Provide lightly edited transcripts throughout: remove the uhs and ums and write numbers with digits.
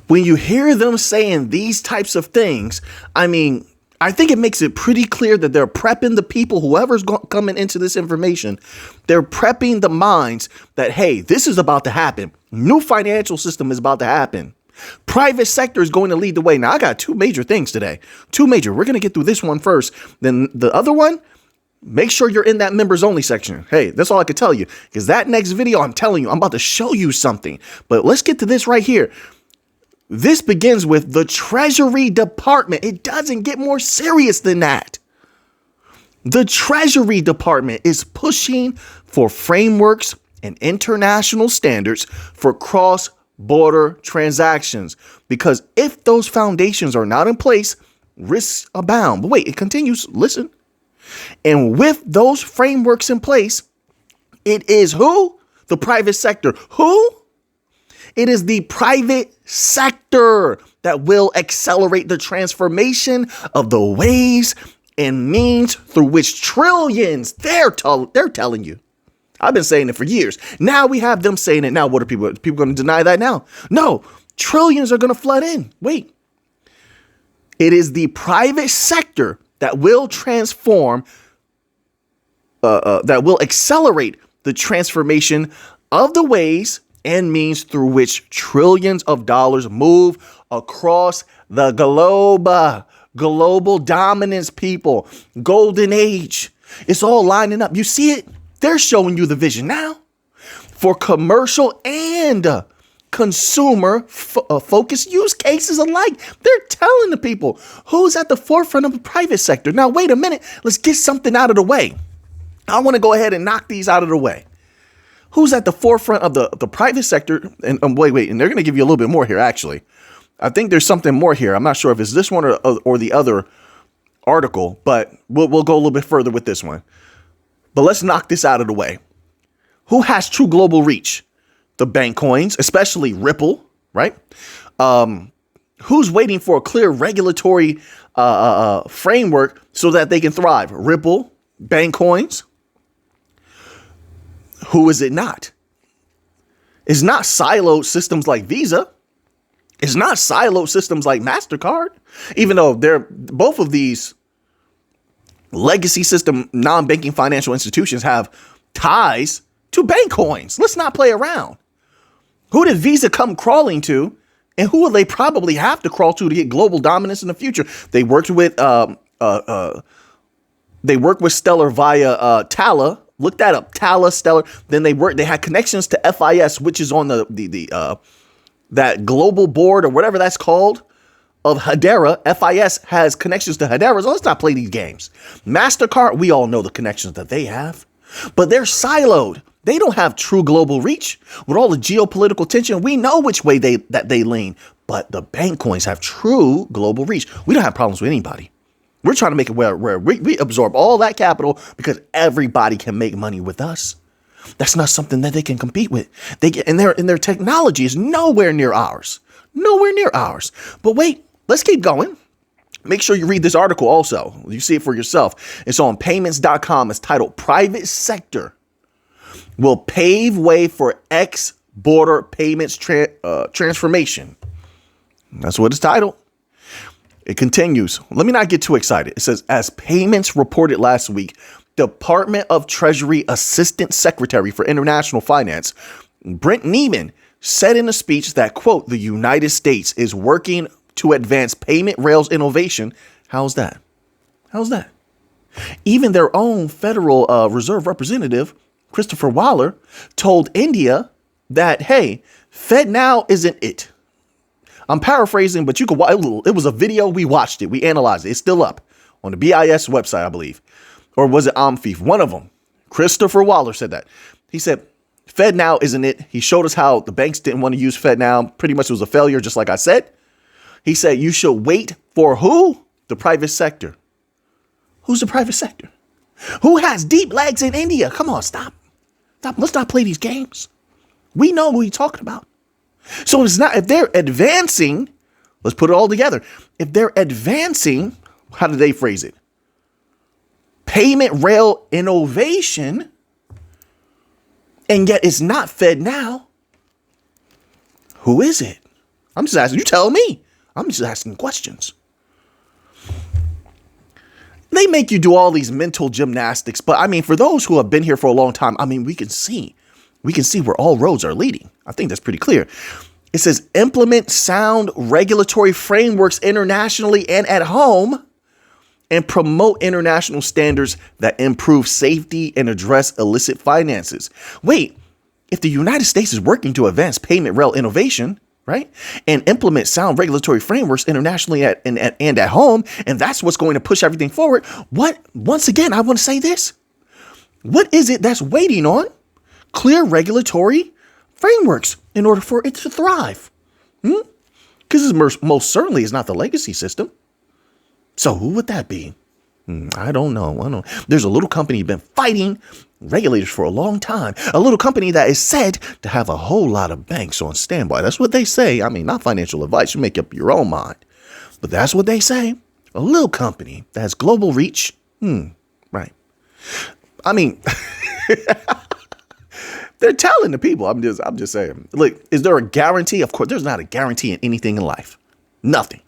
When you hear them saying these types of things, I mean, I think it makes it pretty clear that they're prepping the people, whoever's coming into this information, they're prepping the minds that, hey, this is about to happen. New financial system is about to happen. Private sector is going to lead the way. Now, I got two major things today. Two major. We're going to get through this one first. Then the other one, make sure you're in that members only section. Hey, that's all I could tell you. Because that next video, I'm telling you, I'm about to show you something. But let's get to this right here. This begins with the Treasury Department. It doesn't get more serious than that. The Treasury Department is pushing for frameworks and international standards for cross-border transactions. Because if those foundations are not in place, risks abound. But wait, it continues. Listen. And with those frameworks in place, it is who? The private sector. Who? It is the private sector that will accelerate the transformation of the ways and means through which trillions, they're telling you. I've been saying it for years. Now we have them saying it. Now, what are people going to deny that now? No, trillions are going to flood in. Wait. It is the private sector that will transform, that will accelerate the transformation of the ways and means through which trillions of dollars move across the globe. Global dominance, people. Golden age. It's all lining up. You see it? They're showing you the vision now for commercial and consumer focused use cases alike. They're telling the people who's at the forefront of the private sector. Now, wait a minute. Let's get something out of the way. I want to go ahead and knock these out of the way. Who's at the forefront of the private sector? And wait, and they're going to give you a little bit more here, actually. I think there's something more here. I'm not sure if it's this one or the other article, but we'll go a little bit further with this one. But let's knock this out of the way. Who has true global reach? The bank coins, especially Ripple, right? Who's waiting for a clear regulatory framework so that they can thrive? Ripple, bank coins. Who is it not? It's not siloed systems like Visa. It's not siloed systems like MasterCard, even though both of these legacy system non-banking financial institutions have ties to bank coins. Let's not play around. Who did Visa come crawling to, and who will they probably have to crawl to get global dominance in the future? They worked with Stellar via Tala. Look that up, Tala, Stellar. Then they had connections to FIS, which is on that global board or whatever that's called of Hedera. FIS has connections to Hedera. So let's not play these games. MasterCard, we all know the connections that they have, but they're siloed. They don't have true global reach. With all the geopolitical tension, we know which way they lean. But the bank coins have true global reach. We don't have problems with anybody. We're trying to make it where we absorb all that capital because everybody can make money with us. That's not something that they can compete with. And their technology is nowhere near ours. Nowhere near ours. But wait, let's keep going. Make sure you read this article also. You see it for yourself. It's on payments.com. It's titled Private Sector Will Pave Way for X-Border Payments Transformation. That's what it's titled. It continues. Let me not get too excited. It says, as payments reported last week, Department of Treasury Assistant Secretary for International Finance, Brent Neiman, said in a speech that, quote, the United States is working to advance payment rails innovation. How's that? How's that? Even their own Federal Reserve representative, Christopher Waller, told India that, hey, FedNow isn't it. I'm paraphrasing, but it was a video. We watched it. We analyzed it. It's still up on the BIS website, I believe. Or was it Omfif? One of them. Christopher Waller said that. He said, FedNow isn't it. He showed us how the banks didn't want to use FedNow. Pretty much it was a failure, just like I said. He said, you should wait for who? The private sector. Who's the private sector? Who has deep legs in India? Come on, stop. Let's not play these games. We know who you're talking about. So it's not, if they're advancing, let's put it all together. If they're advancing, how do they phrase it? Payment rail innovation, and yet it's not FedNow. Who is it? I'm just asking. You tell me. I'm just asking questions. They make you do all these mental gymnastics. But I mean, for those who have been here for a long time, I mean, we can see where all roads are leading. I think that's pretty clear. It says implement sound regulatory frameworks internationally and at home and promote international standards that improve safety and address illicit finances. Wait, if the United States is working to advance payment rail innovation, right, and implement sound regulatory frameworks internationally and at home, and that's what's going to push everything forward, once again, I want to say this. What is it that's waiting on clear regulatory frameworks in order for it to thrive? Because most certainly is not the legacy system. So who would that be? I don't know. There's a little company been fighting regulators for a long time. A little company that is said to have a whole lot of banks on standby. That's what they say. I mean, not financial advice. You make up your own mind. But that's what they say. A little company that has global reach. Right. I mean, they're telling the people. I'm just saying. Look, is there a guarantee? Of course, there's not a guarantee in anything in life. Nothing.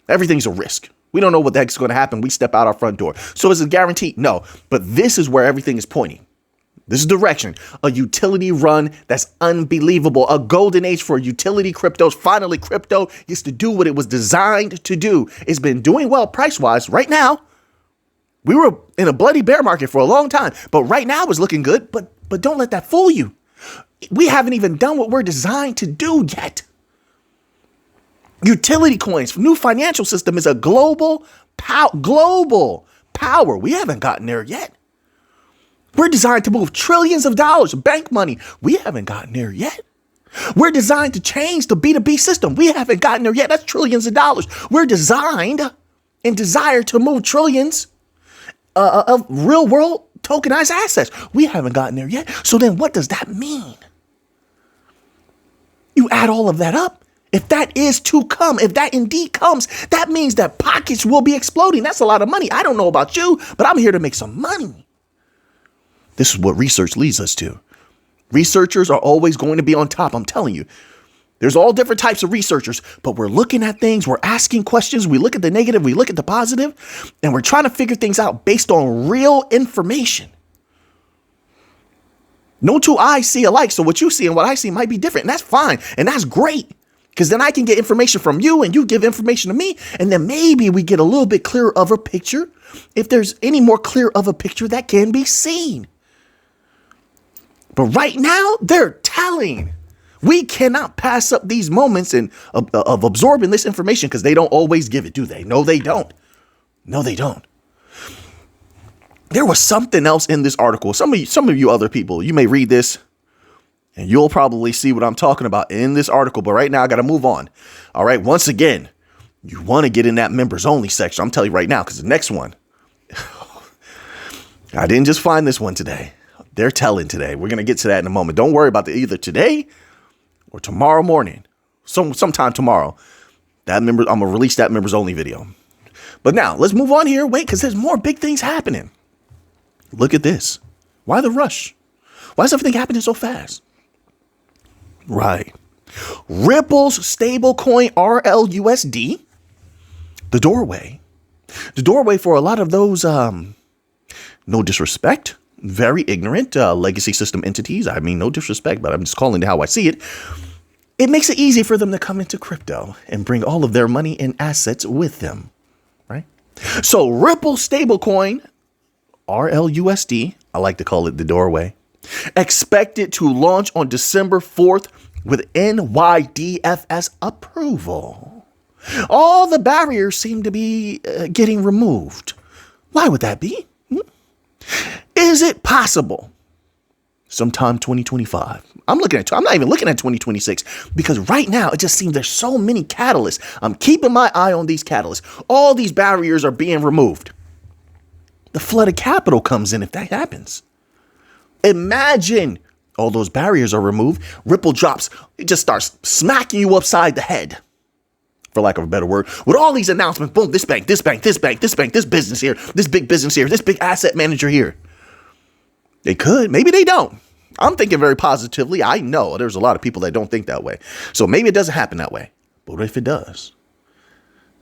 Everything's a risk. We don't know what the heck's going to happen. We step out our front door. So is it guaranteed? No. But this is where everything is pointing. This is direction. A utility run that's unbelievable. A golden age for utility cryptos. Finally, crypto gets to do what it was designed to do. It's been doing well price-wise right now. We were in a bloody bear market for a long time. But right now it's looking good. But don't let that fool you. We haven't even done what we're designed to do yet. Utility coins, new financial system is a global power. We haven't gotten there yet. We're designed to move trillions of dollars, bank money. We haven't gotten there yet. We're designed to change the B2B system. We haven't gotten there yet. That's trillions of dollars. We're designed and desire to move trillions of real world tokenized assets. We haven't gotten there yet. So then what does that mean? You add all of that up. If that is to come, if that indeed comes, that means that pockets will be exploding. That's a lot of money. I don't know about you, but I'm here to make some money. This is what research leads us to. Researchers are always going to be on top. I'm telling you, there's all different types of researchers, but we're looking at things. We're asking questions. We look at the negative. We look at the positive, and we're trying to figure things out based on real information. No two eyes see alike. So what you see and what I see might be different. And that's fine. And that's great. Because then I can get information from you and you give information to me. And then maybe we get a little bit clearer of a picture. If there's any more clear of a picture that can be seen. But right now, they're telling. We cannot pass up these moments of absorbing this information because they don't always give it, do they? No, they don't. No, they don't. There was something else in this article. Some of you other people, you may read this. And you'll probably see what I'm talking about in this article. But right now, I got to move on. All right. Once again, you want to get in that members only section. I'm telling you right now, because the next one, I didn't just find this one today. They're telling today. We're going to get to that in a moment. Don't worry about it either today or tomorrow morning. Sometime tomorrow. I'm going to release that members only video. But now let's move on here. Wait, because there's more big things happening. Look at this. Why the rush? Why is everything happening so fast? Right. Ripple's stablecoin RLUSD, the doorway for a lot of those, no disrespect, very ignorant legacy system entities. I mean, no disrespect, but I'm just calling it how I see it. It makes it easy for them to come into crypto and bring all of their money and assets with them. Right. So Ripple stablecoin RLUSD, I like to call it the doorway, expected to launch on December 4th with NYDFS approval. All the barriers seem to be getting removed. Why would that be? Is it possible? Sometime 2025. I'm not even looking at 2026 because right now it just seems there's so many catalysts. I'm keeping my eye on these catalysts. All these barriers are being removed. The flood of capital comes in if that happens. Imagine all those barriers are removed. Ripple drops. It just starts smacking you upside the head, for lack of a better word, with all these announcements. Boom, this bank, this bank, this bank, this bank, this business here, this big business here, this big asset manager here. They could. Maybe they don't. I'm thinking very positively. I know there's a lot of people that don't think that way. So maybe it doesn't happen that way. But what if it does?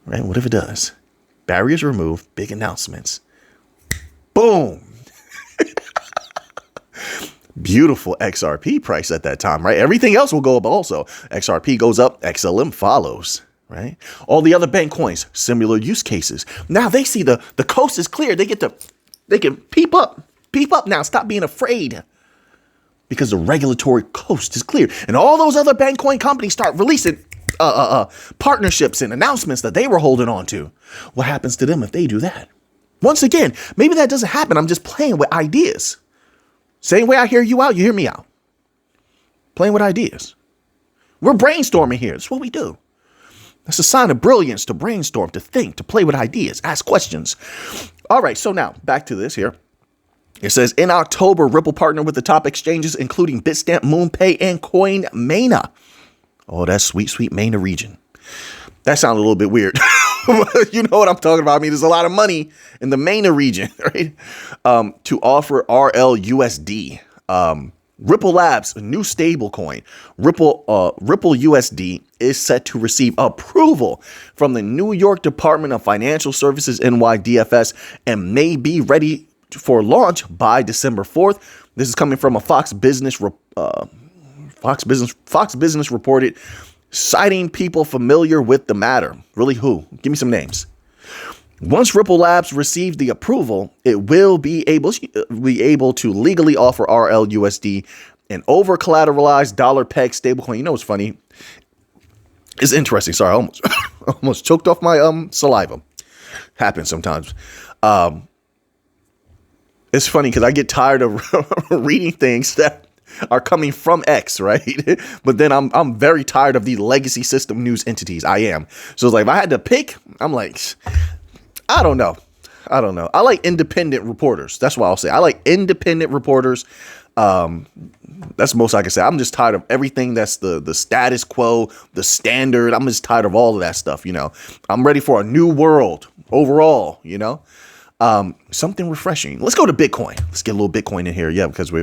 Right? What if it does? Barriers removed, big announcements. Boom. Beautiful XRP price at that time, right? Everything else will go up also. XRP goes up, XLM follows, right? All the other bank coins, similar use cases. Now they see the coast is clear. They can peep up now. Stop being afraid because the regulatory coast is clear. And all those other bank coin companies start releasing partnerships and announcements that they were holding on to. What happens to them if they do that? Once again, maybe that doesn't happen. I'm just playing with ideas. Same way I hear you out, you hear me out. Playing with ideas. We're brainstorming here. That's what we do. That's a sign of brilliance to brainstorm, to think, to play with ideas, ask questions. All right, so now back to this here. It says, in October, Ripple partnered with the top exchanges, including Bitstamp, MoonPay, and CoinMania. Oh, that sweet, sweet MENA region. That sounded a little bit weird. You know what I'm talking about. I mean, there's a lot of money in the MENA region, right? To offer RLUSD. Ripple Labs, a new stable coin. Ripple USD is set to receive approval from the New York Department of Financial Services, NYDFS, and may be ready for launch by December 4th. This is coming from a Fox Business reported, citing people familiar with the matter. Really, who? Give me some names. Once Ripple Labs receives the approval, it will be able to legally offer RLUSD, an over-collateralized dollar-pegged stablecoin. You know what's funny? It's interesting. Sorry, I almost choked off my saliva. Happens sometimes. It's funny because I get tired of reading things that are coming from X, right? But then I'm very tired of these legacy system news entities. I am. So it's like, if I had to pick, I'm like, I don't know. I like independent reporters. That's what I'll say. I like independent reporters. That's the most I can say. I'm just tired of everything that's the status quo, the standard. I'm just tired of all of that stuff, you know. I'm ready for a new world overall, you know. Something refreshing. Let's go to Bitcoin. Let's get a little Bitcoin in here. Yeah, because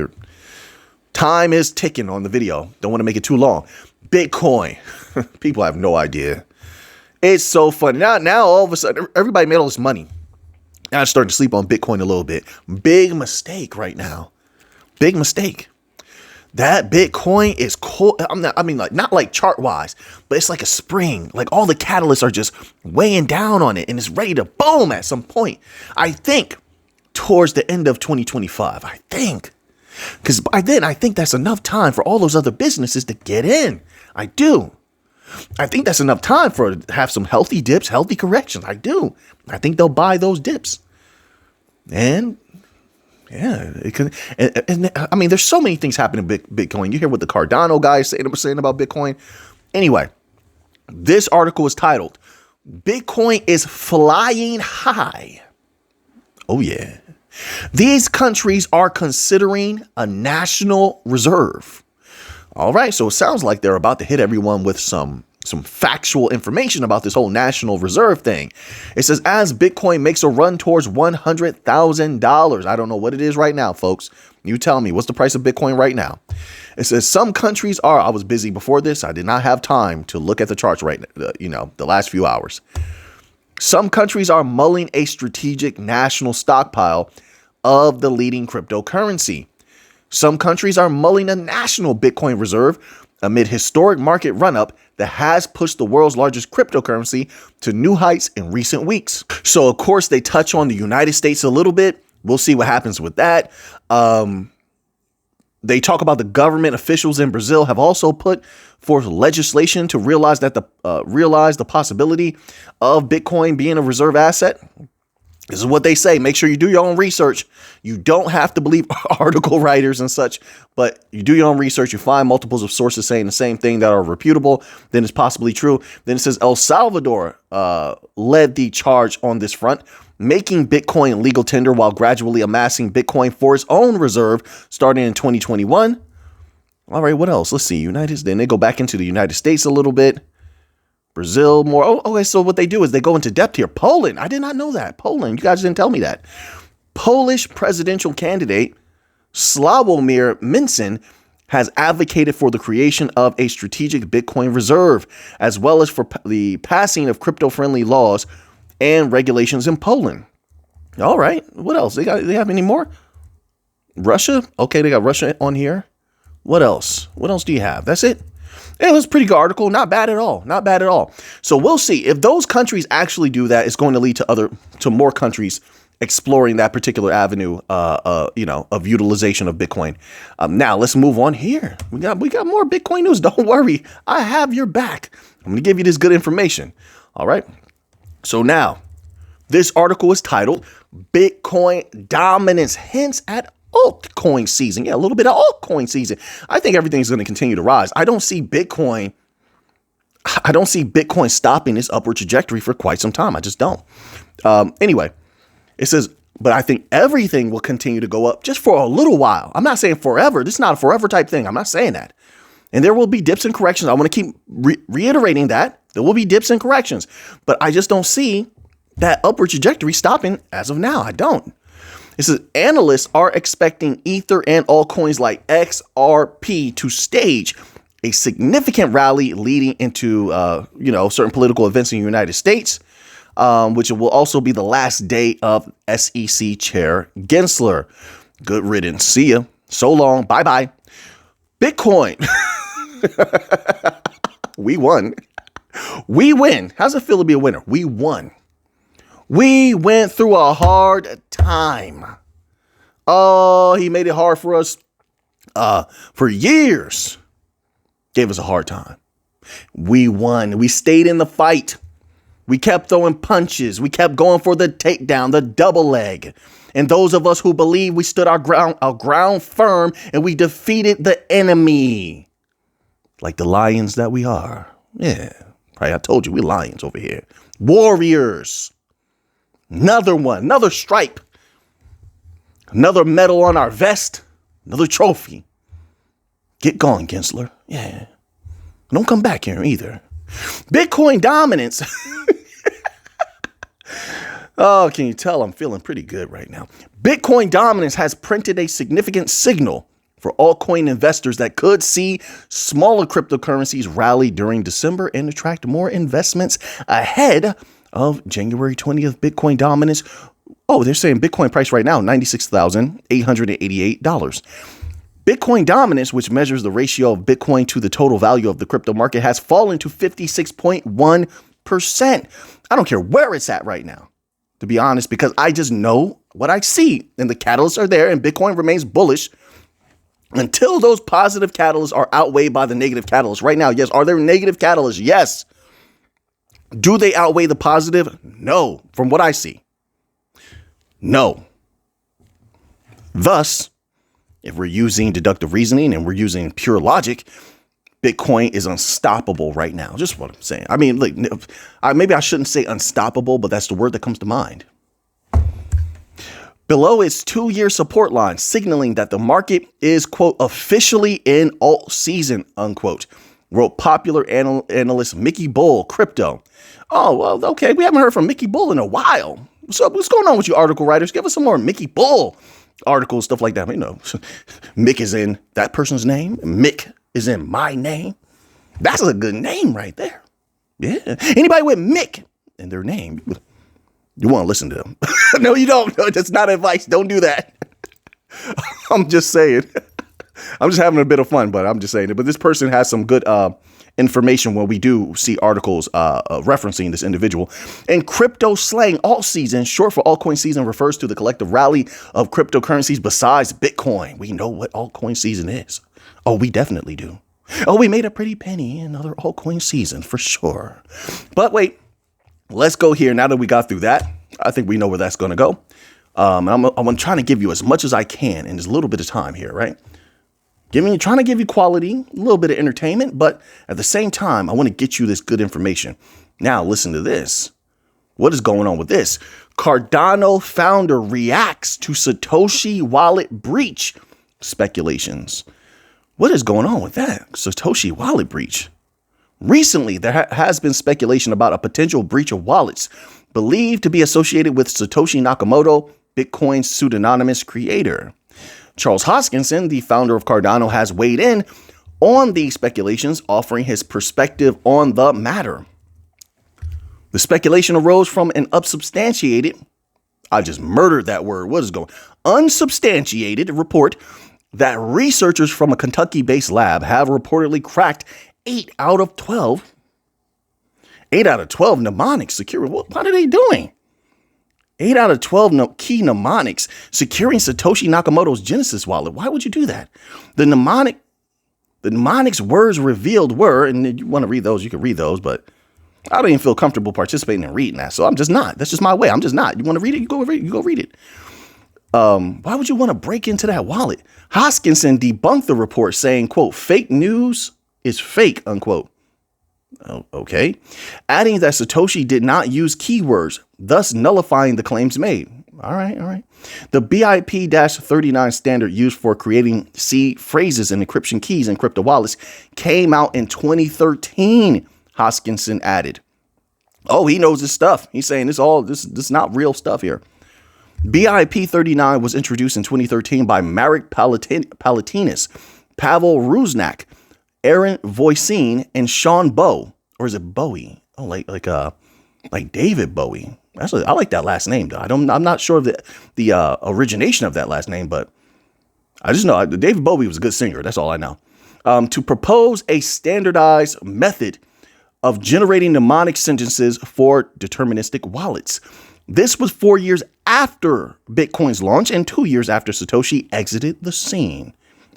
time is ticking on the video. Don't want to make it too long. Bitcoin. People have no idea. It's so funny. Now all of a sudden, everybody made all this money. Now I'm starting to sleep on Bitcoin a little bit. Big mistake right now. Big mistake. That Bitcoin is cool. Not like chart wise, but it's like a spring. Like all the catalysts are just weighing down on it and it's ready to boom at some point. I think towards the end of 2025. I think. Because by then, I think that's enough time for all those other businesses to get in. I do. I think that's enough time for to have some healthy dips, healthy corrections. I do. I think they'll buy those dips. And yeah, it can. And I mean, there's so many things happening in Bitcoin. You hear what the Cardano guy is saying about Bitcoin. Anyway, this article is titled, Bitcoin is flying high. Oh, yeah. These countries are considering a national reserve. All right, so it sounds like they're about to hit everyone with some factual information about this whole national reserve thing. It says, as Bitcoin makes a run towards $100,000. I don't know what it is right now, folks. You tell me, what's the price of Bitcoin right now? It says some countries are, I was busy before this. I did not have time to look at the charts right now, the last few hours. Some countries are mulling a strategic national stockpile of the leading cryptocurrency. Some countries are mulling a national Bitcoin reserve amid historic market run-up that has pushed the world's largest cryptocurrency to new heights in recent weeks. So, of course, they touch on the United States a little bit. We'll see what happens with that. They talk about the government officials in Brazil have also put forth legislation to realize the possibility of Bitcoin being a reserve asset. This is what they say. Make sure you do your own research. You don't have to believe article writers and such, but you do your own research. You find multiples of sources saying the same thing that are reputable. Then it's possibly true. Then it says El Salvador led the charge on this front, making Bitcoin legal tender while gradually amassing Bitcoin for its own reserve starting in 2021. All right, what else? Let's see. Then they go back into the United States a little bit. Brazil more. Oh, okay. So what they do is they go into depth here. Poland. I did not know that. Poland. You guys didn't tell me that. Polish presidential candidate Sławomir Mencen has advocated for the creation of a strategic Bitcoin reserve, as well as for the passing of crypto-friendly laws and regulations in Poland. All right. What else? They have any more? Russia? Okay, they got Russia on here. What else? What else do you have? That's it? Yeah, it was a pretty good article. Not bad at all. Not bad at all. So we'll see. If those countries actually do that, it's going to lead to more countries exploring that particular avenue, of utilization of Bitcoin. Now let's move on here. We got more Bitcoin news. Don't worry. I have your back. I'm going to give you this good information. All right. So now this article is titled Bitcoin Dominance Hints at Altcoin Season. Yeah, a little bit of altcoin season. I think everything's going to continue to rise. I don't see Bitcoin stopping its upward trajectory for quite some time. I just don't. Anyway, it says, but I think everything will continue to go up just for a little while. I'm not saying forever. This is not a forever type thing. I'm not saying that. And there will be dips and corrections. I want to keep reiterating that. There will be dips and corrections. But I just don't see that upward trajectory stopping as of now. I don't. It says analysts are expecting Ether and altcoins like XRP to stage a significant rally leading into, certain political events in the United States, which will also be the last day of SEC Chair Gensler. Good riddance. See ya. So long. Bye-bye. Bitcoin. We won. We win. How's it feel to be a winner? We won. We went through a hard time. Oh, he made it hard for us for years. Gave us a hard time. We won. We stayed in the fight. We kept throwing punches. We kept going for the takedown, the double leg. And those of us who believe we stood our ground firm and we defeated the enemy. Like the lions that we are. Yeah. Right. I told you we're lions over here. Warriors. Another one, another stripe, another medal on our vest, another trophy. Get going, Gensler. Yeah. Don't come back here either. Bitcoin dominance. Oh, can you tell I'm feeling pretty good right now? Bitcoin dominance has printed a significant signal for altcoin investors that could see smaller cryptocurrencies rally during December and attract more investments ahead of January 20th Bitcoin dominance. Oh, they're saying Bitcoin price right now, $96,888. Bitcoin dominance, which measures the ratio of Bitcoin to the total value of the crypto market, has fallen to 56.1%. I don't care where it's at right now, to be honest, because I just know what I see and the catalysts are there and Bitcoin remains bullish until those positive catalysts are outweighed by the negative catalysts. Right now, yes. Are there negative catalysts? Yes. Do they outweigh the positive? No. From what I see. No. Thus, if we're using deductive reasoning and we're using pure logic, Bitcoin is unstoppable right now. Just what I'm saying. I mean, look, maybe I shouldn't say unstoppable, but that's the word that comes to mind. Below its 2-year support line, signaling that the market is, quote, officially in alt season, unquote, wrote popular analyst Mickey Bull, Crypto. Oh, well, okay. We haven't heard from Mickey Bull in a while. So what's going on with you article writers? Give us some more Mickey Bull articles, stuff like that. You know, Mick is in that person's name. Mick is in my name. That's a good name right there. Yeah. Anybody with Mick in their name, you want to listen to them. No, you don't. No, that's not advice. Don't do that. I'm just saying. I'm just having a bit of fun, but I'm just saying it. But this person has some good information when we do see articles referencing this individual. In crypto slang, alt season, short for altcoin season, refers to the collective rally of cryptocurrencies besides Bitcoin. We know what altcoin season is. Oh, we definitely do. Oh, we made a pretty penny in another altcoin season for sure. But wait, let's go here. Now that we got through that, I think we know where that's going to go. I'm trying to give you as much as I can in this little bit of time here, right? Trying to give you quality, a little bit of entertainment, but at the same time, I want to get you this good information. Now, listen to this. What is going on with this? Cardano founder reacts to Satoshi wallet breach speculations. What is going on with that? Satoshi wallet breach. Recently, there has been speculation about a potential breach of wallets believed to be associated with Satoshi Nakamoto, Bitcoin's pseudonymous creator. Charles Hoskinson, the founder of Cardano, has weighed in on these speculations, offering his perspective on the matter. The speculation arose from an unsubstantiated, I just murdered that word, what is going, unsubstantiated report that researchers from a Kentucky-based lab have reportedly cracked 8 out of 12 mnemonics secure. What are they doing? 8 out of 12 key mnemonics securing Satoshi Nakamoto's Genesis wallet. Why would you do that? The mnemonics words revealed were, and you want to read those, you can read those, but I don't even feel comfortable participating in reading that. So I'm just not. That's just my way. I'm just not. You want to read it? You go read it. Why would you want to break into that wallet? Hoskinson debunked the report saying, quote, fake news is fake, unquote. Oh, okay. Adding that Satoshi did not use keywords, thus nullifying the claims made. All right. The BIP-39 standard used for creating seed phrases and encryption keys in crypto wallets came out in 2013, Hoskinson added. Oh, he knows his stuff. He's saying this is not real stuff here. BIP-39 was introduced in 2013 by Marek Palatinas, Pavel Rusnak, Aaron Voisin, and Sean Bowe. Or is it Bowie? Oh, like David Bowie. Actually, I like that last name, though. I'm not sure of the origination of that last name, but I just know David Bowie was a good singer. That's all I know. To propose a standardized method of generating mnemonic sentences for deterministic wallets. This was 4 years after Bitcoin's launch and 2 years after Satoshi exited the scene.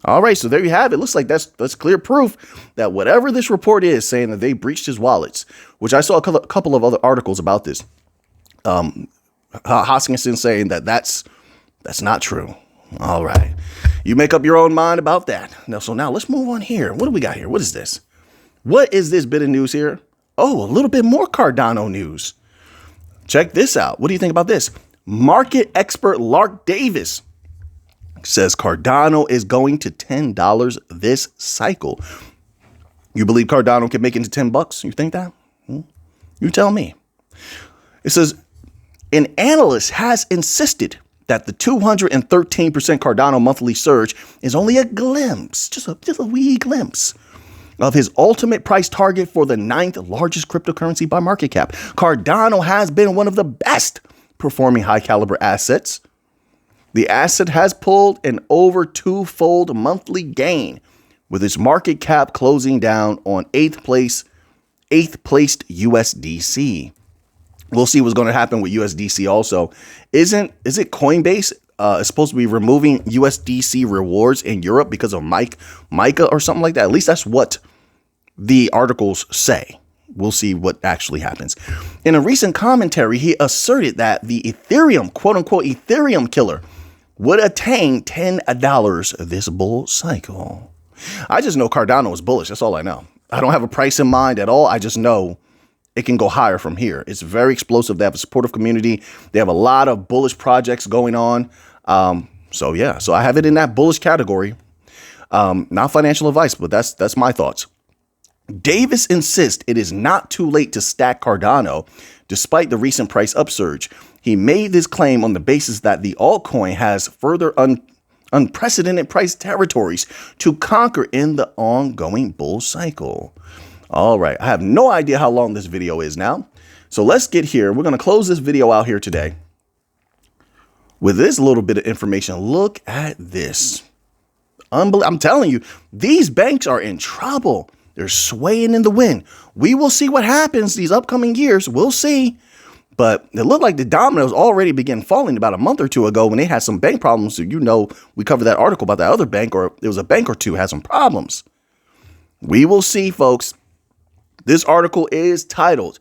All right, so there you have it. Looks like that's clear proof that whatever this report is saying that they breached his wallets, which I saw a couple of other articles about this. Hoskinson saying that's not true. All right, you make up your own mind about that. Now let's move on here. What do we got here? What is this? What is this bit of news here? Oh, a little bit more Cardano news. Check this out. What do you think about this? Market expert Lark Davis says Cardano is going to $10 this cycle. You believe Cardano can make it to $10? You think that? You tell me. It says an analyst has insisted that the 213% Cardano monthly surge is only a glimpse, just a wee glimpse of his ultimate price target for the 9th largest cryptocurrency by market cap. Cardano has been one of the best performing high caliber assets. The asset has pulled an over twofold monthly gain, with its market cap closing down on eighth placed USDC. We'll see what's going to happen with USDC also. Is it Coinbase is supposed to be removing USDC rewards in Europe because of MiCA or something like that? At least that's what the articles say. We'll see what actually happens. In a recent commentary, he asserted that the Ethereum, quote unquote, Ethereum killer would attain $10 this bull cycle. I just know Cardano is bullish. That's all I know. I don't have a price in mind at all. I just know it can go higher from here. It's very explosive. They have a supportive community. They have a lot of bullish projects going on. So I have it in that bullish category. Not financial advice, but that's my thoughts. Davis insists it is not too late to stack Cardano, despite the recent price upsurge. He made this claim on the basis that the altcoin has further unprecedented price territories to conquer in the ongoing bull cycle. All right, I have no idea how long this video is now. So let's get here. We're going to close this video out here today with this little bit of information. Look at this. I'm telling you, these banks are in trouble. They're swaying in the wind. We will see what happens these upcoming years. We'll see. But it looked like the dominoes already began falling about a month or two ago when they had some bank problems. So, we covered that article about that other bank, or it was a bank or two had some problems. We will see, folks. This article is titled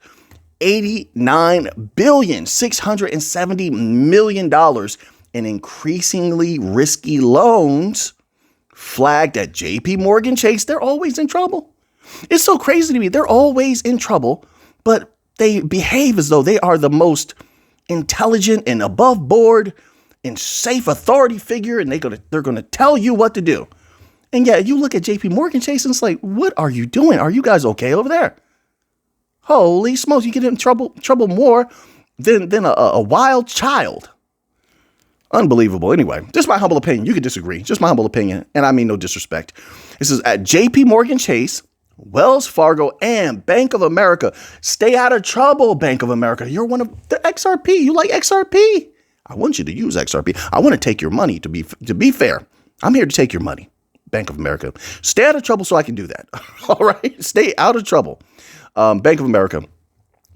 $89,670,000,000 in increasingly risky loans flagged at JP Morgan Chase. They're always in trouble. It's so crazy to me. They're always in trouble, but they behave as though they are the most intelligent and above board and safe authority figure, and they're gonna tell you what to do. And yeah, you look at JP Morgan Chase and it's like, what are you doing? Are you guys okay over there? Holy smokes, you get in trouble more than a wild child. Unbelievable. Anyway, just my humble opinion. You could disagree. Just my humble opinion. And I mean no disrespect. This is at JP Morgan Chase, Wells Fargo, and Bank of America. Stay out of trouble, Bank of America. You're one of the XRP. You like XRP? I want you to use XRP. I want to take your money, to be fair. I'm here to take your money, Bank of America. Stay out of trouble so I can do that. All right? Stay out of trouble. Bank of America.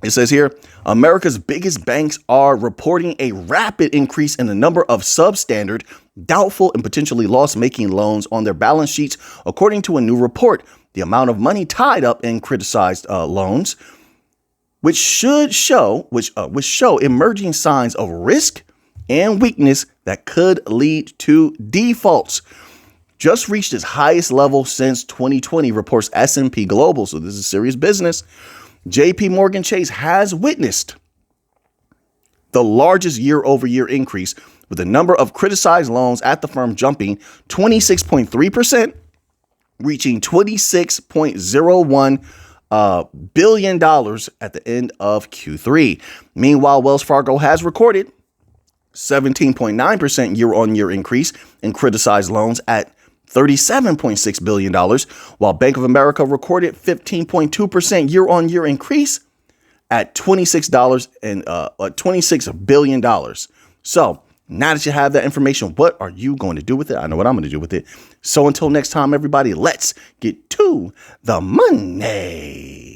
It says here, America's biggest banks are reporting a rapid increase in the number of substandard, doubtful, and potentially loss-making loans on their balance sheets, according to a new report. The amount of money tied up in criticized loans, which show emerging signs of risk and weakness that could lead to defaults, just reached its highest level since 2020, reports S&P Global. So this is serious business. JP Morgan Chase has witnessed the largest year-over-year increase, with the number of criticized loans at the firm jumping 26.3%, reaching $26.01 billion at the end of Q3. Meanwhile, Wells Fargo has recorded 17.9% year-on-year increase in criticized loans at $37.6 billion, while Bank of America recorded 15.2% year-on-year increase at $26 billion. So now that you have that information, what are you going to do with it? I know what I'm going to do with it. So until next time, everybody, let's get to the money.